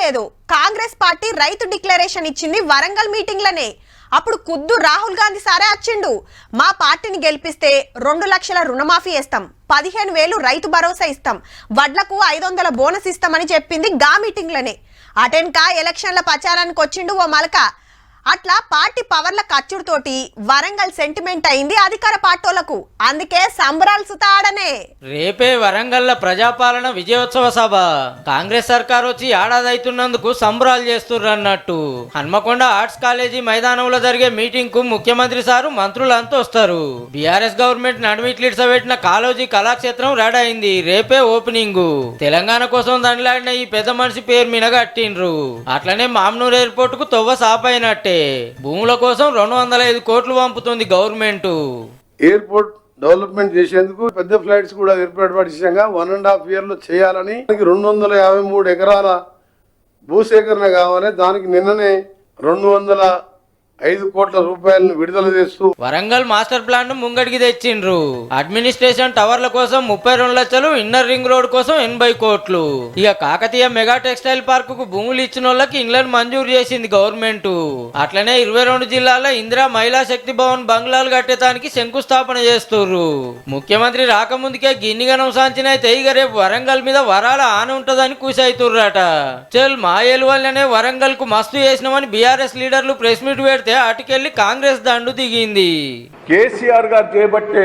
లేదు, కాంగ్రెస్ పార్టీ రైతు డిక్లరేషన్ ఇచ్చింది వరంగల్ మీటింగ్లనే. అప్పుడు ఖుద్దు రాహుల్ గాంధీ సారే వచ్చిండు. మా పార్టీని గెలిపిస్తే 2 లక్షల రుణమాఫీ ఇస్తాం, 15,000 రైతు భరోసా ఇస్తాం, వడ్లకు 500 బోనస్ ఇస్తామని చెప్పింది గా మీటింగ్లనే. అటెన్కా ఎలక్షన్ల ప్రచారానికి వచ్చిండు ఓ మలక. అట్లా పార్టీ పవర్ల ఖర్చుతోటి వరంగల్ సెంటిమెంట్ అయింది అధికార పార్టీలకు. అందుకే సంబరాలు సుతాడనే. రేపే వరంగల్ల ప్రజాపాలన విజయోత్సవ సభ. కాంగ్రెస్ సర్కార్ వచ్చి ఏడాది అవుతున్నందుకు సంబరాలు చేస్తుర్రన్నట్టు. హన్మకొండ ఆర్ట్స్ కాలేజీ మైదానంలో జరిగే మీటింగ్ కు ముఖ్యమంత్రి సారు మంత్రులంతా వస్తారు. బీఆర్ఎస్ గవర్నమెంట్ నడుమిట్లిడ్స పెట్టిన కాళోజీ కళాక్షేత్రం రెడీ అయింది. రేపే ఓపెనింగ్. తెలంగాణ కోసం దండలాడిన ఈ పెద్ద మనిషి పేరు మినగట్టిండ్రు. అట్లనే మామ్నూర్ ఎయిర్పోర్ట్ కు తొవ్వ సాపైనట్టే. భూముల కోసం 205 కోట్లు పంపుతుంది గవర్నమెంట్. ఎయిర్పోర్ట్ డెవలప్మెంట్ చేసేందుకు పెద్ద ఫ్లైట్స్ కూడా ఏర్పాటు చేశాక 1.5 years లో చేయాలని 253 ఎకరాల భూసేకరణ కావాలి. దానికి నిన్ననే 205 కోట్ల రూపాయలను విడుదల చేస్తూ వరంగల్ మాస్టర్ ప్లాన్ ను ముంగడికి తెచ్చిండ్రు. అడ్మినిస్ట్రేషన్ టవర్ల కోసం 32 లక్షలు, ఇన్నర్ రింగ్ రోడ్ కోసం 80 కోట్లు. ఇక కాకతీయ మెగా టెక్స్టైల్ పార్క్ కు భూములు ఇచ్చిన వాళ్ళకి ఇంగ్లాండ్ మంజూరు చేసింది గవర్నమెంట్. అట్లనే 22 జిల్లాల ఇందిరా మహిళా శక్తి భవన్ బంగ్లాలు కట్టేదానికి శంకుస్థాపన చేస్తుర్రు. ముఖ్యమంత్రి రాకముందుకే గిన్నిగనం సాంచినైతే ఇక రేపు వరంగల్ మీద వరాల ఆన ఉంటదని కూసైతుర్రట. చల్ మాయేలు వల్లనే వరంగల్ కు మస్తు చేసినామని బీఆర్ఎస్ లీడర్లు ప్రెస్ మీట్ పెడితే అటుకెళ్లి కాంగ్రెస్ దండు దిగింది. కేసీఆర్ గారు చేపట్టే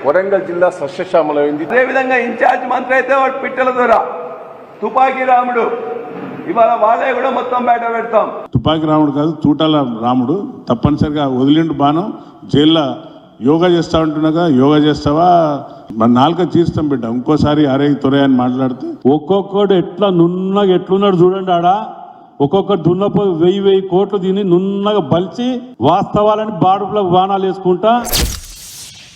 వరంగల్ జిల్లా సస్యశ్యామలైంది. అదేవిధంగా ఇన్ఛార్జ్ మంత్రి అయితే వాడు పిట్టల ద్వారా తుపాకీ రాముడు, ఇవాళ వాళ్ళే కూడా మొత్తం బయట పెడతాం. తుపాకీ రాముడు కాదు, తూటాల రాముడు. తప్పనిసరిగా వదిలిండు బాణం. జైల్లో యోగా చేస్తా ఉంటున్నాగా, యోగా చేస్తావా మన నాలుక తీస్తాం బిడ్డ. ఇంకోసారి అరే తొరే అని మాట్లాడితే ఒక్కొక్కడు ఎట్లా నున్నగా ఎట్లున్నాడు చూడండి. ఆడ ఒక్కొక్కరు దున్నపో 1000 కోట్లు దీన్ని నున్నగా బలిచి వాస్తవాలని బాడుపులకు బాణాలు వేసుకుంటా